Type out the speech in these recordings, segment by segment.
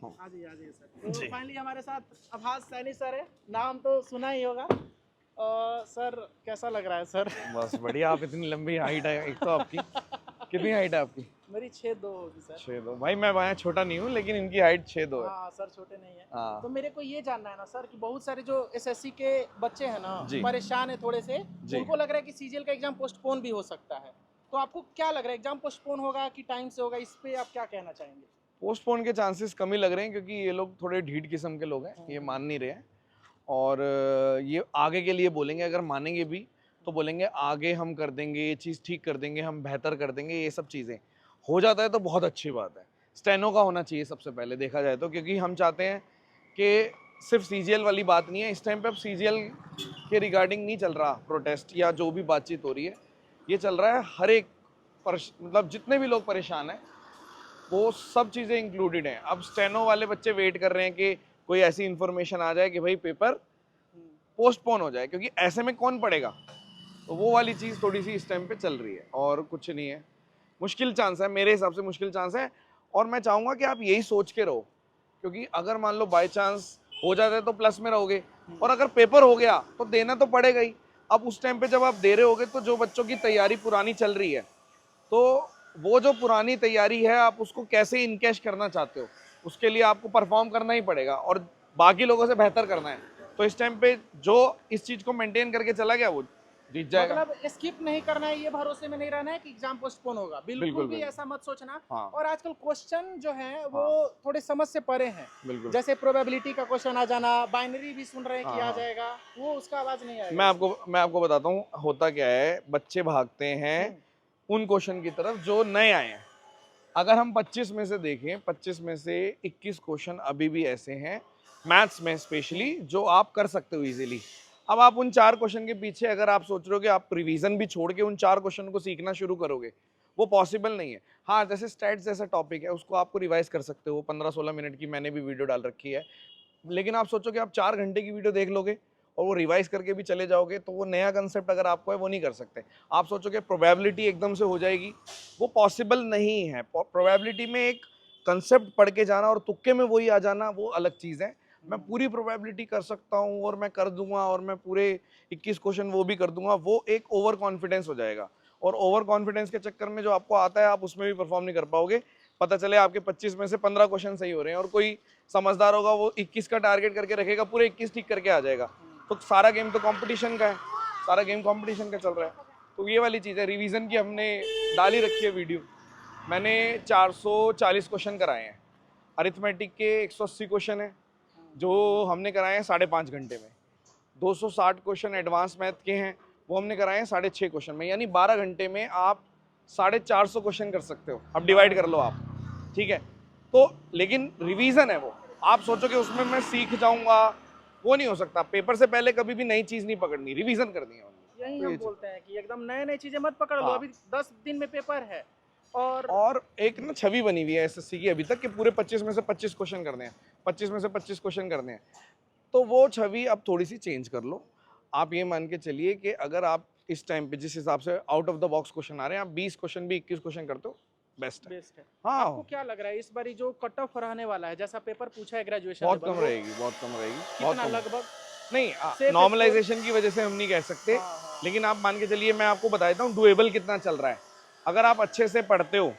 हाँ जी सर। तो फाइनली हमारे साथ आभास सैनी सर है, नाम तो सुना ही होगा। सर कैसा लग रहा है सर? बस बढ़िया। आप इतनी लंबी हाइट है एक तो आपकी। कितनी हाइट है आपकी? मेरी 6'2" होगी सर। 6'2"। भाई मैं छोटा नहीं हूँ, लेकिन इनकी हाइट 6'2" है। हाँ सर, छोटे नहीं है। हाँ तो मेरे को ये जानना है ना सर कि बहुत सारे जो एसएससी के बच्चे हैं ना, जी परेशान है थोड़े से। जी। उनको लग रहा है कि सीजीएल का एग्जाम पोस्टपोन भी हो सकता है। तो आपको क्या लग रहा है, एग्जाम पोस्टपोन होगा कि टाइम से होगा? इस पे आप क्या कहना चाहेंगे? पोस्टपोन के चांसेस कम ही लग रहे हैं, क्योंकि ये लोग थोड़े ढीठ किस्म के लोग हैं, ये मान नहीं रहे हैं। और ये आगे के लिए बोलेंगे, अगर मानेंगे भी तो बोलेंगे आगे हम कर देंगे, ये चीज़ ठीक कर देंगे, हम बेहतर कर देंगे। ये सब चीज़ें हो जाता है तो बहुत अच्छी बात है। स्टेनो का होना चाहिए सबसे पहले देखा जाए तो, क्योंकि हम चाहते हैं कि सिर्फ सीजीएल वाली बात नहीं है इस टाइम पे। अब सीजीएल के रिगार्डिंग नहीं चल रहा प्रोटेस्ट या जो भी बातचीत हो रही है, ये चल रहा है हर एक मतलब जितने भी लोग परेशान हैं वो सब चीज़ें इंक्लूडेड हैं। अब स्टेनो वाले बच्चे वेट कर रहे हैं कि कोई ऐसी इन्फॉर्मेशन आ जाए कि भाई पेपर पोस्टपोन हो जाए, क्योंकि ऐसे में कौन पढ़ेगा। तो वो वाली चीज़ थोड़ी सी इस टाइम पे चल रही है, और कुछ नहीं है। मुश्किल चांस है, मेरे हिसाब से मुश्किल चांस है। और मैं चाहूँगा कि आप यही सोच के रहो, क्योंकि अगर मान लो बाई चांस हो जाता है तो प्लस में रहोगे, और अगर पेपर हो गया तो देना तो पड़ेगा ही। अब उस टाइम पे जब आप दे रहे होगे तो जो बच्चों की तैयारी पुरानी चल रही है, तो वो जो पुरानी तैयारी है आप उसको कैसे इनकैश करना चाहते हो, उसके लिए आपको परफॉर्म करना ही पड़ेगा और बाकी लोगों से बेहतर करना है। तो इस टाइम पे जो इस चीज़ को मेंटेन करके चला गया वो जीत जाएगा। मतलब स्किप नहीं करना है, ये भरोसे में नहीं रहना है कि एग्जाम पोस्टपोन होगा, बिल्कुल भी ऐसा मत सोचना। हाँ। और आजकल क्वेश्चन जो है वो हाँ। थोड़े समझ से परे हैं। बिल्कुल। जैसे प्रोबेबिलिटी का क्वेश्चन आ जाना, बाइनरी भी सुन रहे हैं कि हाँ, आ हाँ। जाएगा, वो उसका आवाज नहीं आएगा। मैं आपको बताता हूँ होता क्या है। बच्चे भागते हैं उन क्वेश्चन की तरफ जो नए आए हैं। अगर हम 25 में से देखें, 25 में से 21 क्वेश्चन अभी भी ऐसे हैं मैथ्स में स्पेशली, जो आप कर सकते हो इजीली। अब आप उन 4 क्वेश्चन के पीछे अगर आप सोच रहे हो कि आप रिवीजन भी छोड़ के उन 4 क्वेश्चन को सीखना शुरू करोगे, वो पॉसिबल नहीं है। हाँ, जैसे स्टैट्स जैसा टॉपिक है उसको आपको रिवाइज कर सकते हो, 15-16 मिनट की मैंने भी वीडियो डाल रखी है। लेकिन आप सोचो कि आप 4 घंटे की वीडियो देख लोगे और वो रिवाइज करके भी चले जाओगे, तो वो नया कंसेप्ट अगर आपको है वो नहीं कर सकते। आप सोचो कि प्रोबेबिलिटी एकदम से हो जाएगी, वो पॉसिबल नहीं है। प्रोबेबिलिटी में एक कंसेप्ट पढ़ के जाना और तुक्के में वही आ जाना, वो अलग चीज़ है। मैं पूरी प्रोबेबिलिटी कर सकता हूँ और मैं कर दूंगा और मैं पूरे 21 क्वेश्चन वो भी कर दूंगा, वो एक ओवर कॉन्फिडेंस हो जाएगा। और ओवर कॉन्फिडेंस के चक्कर में जो आपको आता है आप उसमें भी परफॉर्म नहीं कर पाओगे। पता चले आपके 25 में से 15 क्वेश्चन सही हो रहे हैं और कोई समझदार होगा वो 21 का टारगेट करके रखेगा, पूरे 21 ठीक करके आ जाएगा। तो सारा गेम तो कंपटीशन का है, सारा गेम कंपटीशन का चल रहा है। तो ये वाली चीज़ है। रिवीजन की हमने डाली रखी है वीडियो, मैंने 440 क्वेश्चन कराए हैं। अरिथमेटिक के 180 क्वेश्चन है जो हमने कराए हैं 5.5 घंटे में। 260 क्वेश्चन एडवांस मैथ के हैं, वो हमने कराए हैं 6.5 क्वेश्चन में। यानी 12 घंटे में आप 450 क्वेश्चन कर सकते हो। अब डिवाइड कर लो आप, ठीक है। तो लेकिन रिवीजन है वो, आप सोचो कि उसमें मैं सीख जाऊंगा, वो नहीं हो सकता। पेपर से पहले कभी भी नई चीज़ नहीं पकड़नी, रिवीजन करनी है। यही तो हम ये बोलते हैं कि एकदम नए नए चीजें मत पकड़ लो। हाँ। अभी 10 दिन में पेपर है। और एक ना छवि बनी हुई है एसएससी की अभी तक कि पूरे 25 में से 25 क्वेश्चन करने हैं, 25 में से 25 क्वेश्चन करने हैं। तो वो छवि अब थोड़ी सी चेंज कर लो। आप ये मान के चलिए कि अगर आप इस टाइम पे जिस हिसाब से out of the box question आ रहे हैं, आप 20 क्वेश्चन भी 21 क्वेश्चन करते हो, बेस्ट है। हाँ, आपको क्या लग रहा है इस बारी जो कट ऑफ रहने वाला है, जैसा पेपर पूछा है ग्रेजुएशन बहुत लेवल, कम रहेगी, बहुत कम रहेगी, बहुत कितना कम। लगभग? नहीं, नॉर्मलाइजेशन की वजह से हम नहीं कह सकते। लेकिन आप मान के चलिए, मैं आपको बता देता हूँ डुएबल कितना चल रहा है। अगर आप अच्छे से पढ़ते हो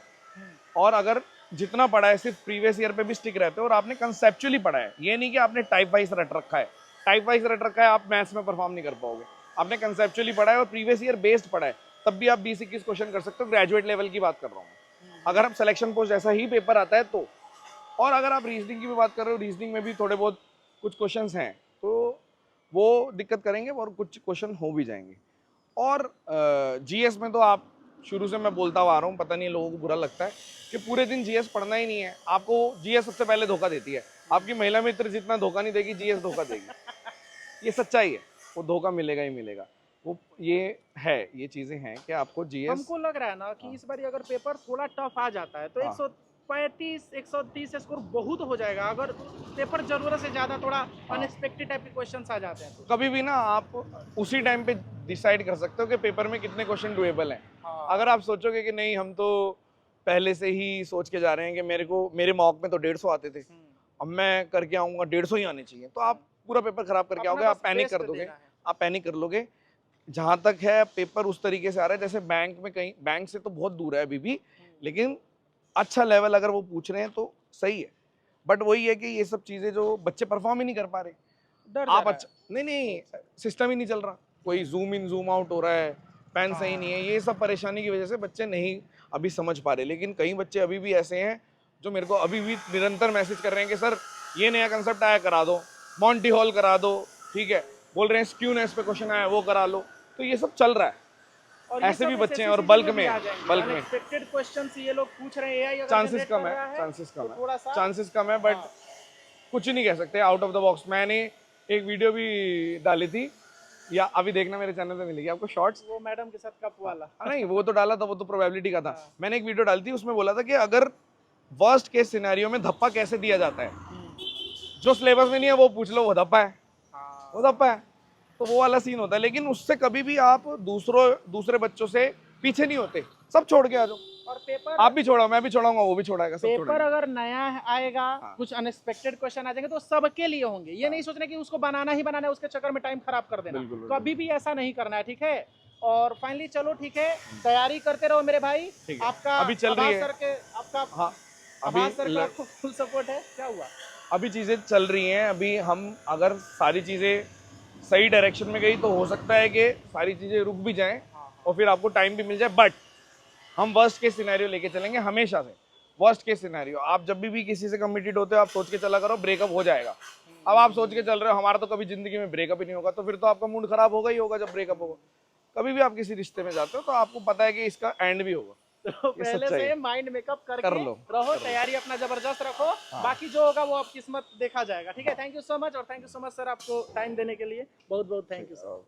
और अगर जितना पढ़ा है सिर्फ प्रीवियस ईयर पे भी स्टिक रहते हो और आपने कंसेप्चुअली पढ़ा है, ये नहीं कि आपने टाइप वाइज रट रखा है। टाइप वाइज रट रखा है आप मैथ्स में परफॉर्म नहीं कर पाओगे। आपने कंसेप्चुअली पढ़ा है और प्रीवियस ईयर बेस्ड पढ़ा है, तब भी आप 20-21 क्वेश्चन कर सकते हो। ग्रेजुएट लेवल की बात कर रहा हूँ अगर आप सिलेक्शन पोस्ट जैसा ही पेपर आता है तो। और अगर आप रीजनिंग की भी बात कर रहे हो, रीजनिंग में भी थोड़े बहुत कुछ क्वेश्चंस हैं, तो वो दिक्कत करेंगे और कुछ क्वेश्चन हो भी जाएंगे। और जीएस में तो आप शुरू से मैं बोलता हुआ आ रहा हूँ, पता नहीं लोगों को बुरा लगता है कि पूरे दिन जीएस पढ़ना ही नहीं है। आपको जीएस सबसे पहले धोखा देती है। आपकी महिला मित्र जितना धोखा नहीं देगी, जीएस धोखा देगी। ये सच्चाई है, वो धोखा मिलेगा ही मिलेगा। वो ये है, ये चीजें हैं कि आपको जीएस। हमको लग रहा है ना कि इस बार अगर पेपर थोड़ा टफ आ जाता है तो 135 130 स्कोर बहुत हो जाएगा। अगर पेपर जरूरत से ज्यादा थोड़ा अनएक्सपेक्टेड टाइप के क्वेश्चंस आ जाते हैं तो कभी भी ना आप उसी टाइम पे डिसाइड कर सकते हो कि पेपर में कितने क्वेश्चन डुएबल हैं। अगर आप सोचोगे कि नहीं हम तो पहले से ही सोच के जा रहे हैं कि मेरे मॉक में तो 150 आते थे अब मैं करके आऊंगा 150 ही आने चाहिए, तो आप पूरा पेपर खराब करके अपना आओगे, आप बस पैनिक बेस्ट कर दोगे, देना है। आप पैनिक कर लोगे। जहां तक है पेपर उस तरीके से आ रहा है जैसे बैंक में, कहीं बैंक से तो बहुत दूर है अभी भी, लेकिन अच्छा लेवल अगर वो पूछ रहे हैं तो सही है। बट वही है कि ये सब चीजें जो बच्चे परफॉर्म ही नहीं कर पा रहे, डर जा आप रहा अच्छा नहीं सिस्टम ही नहीं चल रहा, कोई जूम इन जूम आउट हो रहा है, पेन सही नहीं है, ये सब परेशानी की वजह से बच्चे नहीं अभी समझ पा रहे। लेकिन कई बच्चे अभी भी ऐसे हैं जो मेरे को अभी भी निरंतर मैसेज कर रहे हैं कि सर ये नया कंसेप्ट आया करा दो, मॉन्टी हॉल करा दो, ठीक है, बोल रहे हैं स्क्यूनेस पे क्वेश्चन आया वो करा लो। तो ये सब चल रहा है, और ये ऐसे सब भी बच्चे हैं SSC और बल्क चीज़ें भी में, आ जाएंगी। बल्क में अनएक्सपेक्टेड क्वेश्चंस ये लोग पूछ रहे हैं, AI अगर चांसेस जनरेट कम कर है, रहा है चांसेस कम तो है, थोड़ा सा चांसेस कम है, बट हाँ। कुछ नहीं कह सकते, आउट ऑफ द बॉक्स। मैंने एक वीडियो भी डाली थी, या अभी देखना मेरे चैनल पे मिलेगी आपको शॉर्ट्स, वो मैडम के साथ कप वाला। नहीं वो तो डाला था, वो तो प्रोबेबिलिटी का था। हाँ। मैंने एक वीडियो डाली थी, उसमें बोला था कि अगर वर्स्ट केस सिनेरियो में धप्पा कैसे दिया जाता है, जो सिलेबस में नहीं है वो पूछ लो, वो धप्पा है, हाँ। वो धप्पा है। तो वो वाला सीन होता है, लेकिन उससे कभी भी आप दूसरे बच्चों से पीछे नहीं होते, सब छोड़ के आ जाओ। और पेपर आप भी छोड़ो, मैं भी छोड़ाऊंगा, वो भी छोड़ाएगा, सब पेपर छोड़ेंगे। अगर नया आएगा, हाँ। कुछ अनएक्सपेक्टेड क्वेश्चन आ जाएंगे तो सबके लिए होंगे। ये नहीं सोचना कि उसको बनाना ही बनाना है, उसके चक्कर में टाइम खराब कर देना। बिल्कुल, तो अभी भी ऐसा नहीं करना है, ठीक है। और फाइनली चलो ठीक है, तैयारी करते रहो मेरे भाई। ठीक है। आपका अभी चल रही आभास है। सर के आपका हाँ आभास सर अभी का आपको फुल सपोर्ट है। क्या हुआ? अभी चीज़ें चल रही हैं। अभी हम अगर सारी चीज़ें सही डायरेक्शन में गई तो हो सकता है कि सारी चीज़ें रुक भी जाएं और फिर आपको टाइम भी मिल जाए। बट हम वर्स्ट केस सिनेरियो लेके चलेंगे हमेशा से। वर्स्ट केस सिनेरियो, आप जब भी किसी से कमिटेड होते हो आप सोच के चला करो ब्रेकअप हो जाएगा। अब आप सोच के चल रहे हो हमारा तो कभी जिंदगी में ब्रेकअप ही नहीं होगा, तो फिर तो आपका मूड खराब होगा ही होगा जब ब्रेकअप होगा। कभी भी आप किसी रिश्ते में जाते हो तो आपको पता है कि इसका एंड भी होगा। तो ये पहले सच्चाई से है। माइंड मेकअप करके कर लो, रहो, कर लो। तैयारी अपना जबरदस्त रखो। बाकी जो होगा वो अब किस्मत देखा जाएगा, ठीक है। थैंक यू सो मच, और thank you so much sir आपको टाइम देने के लिए। बहुत बहुत थैंक यू सर।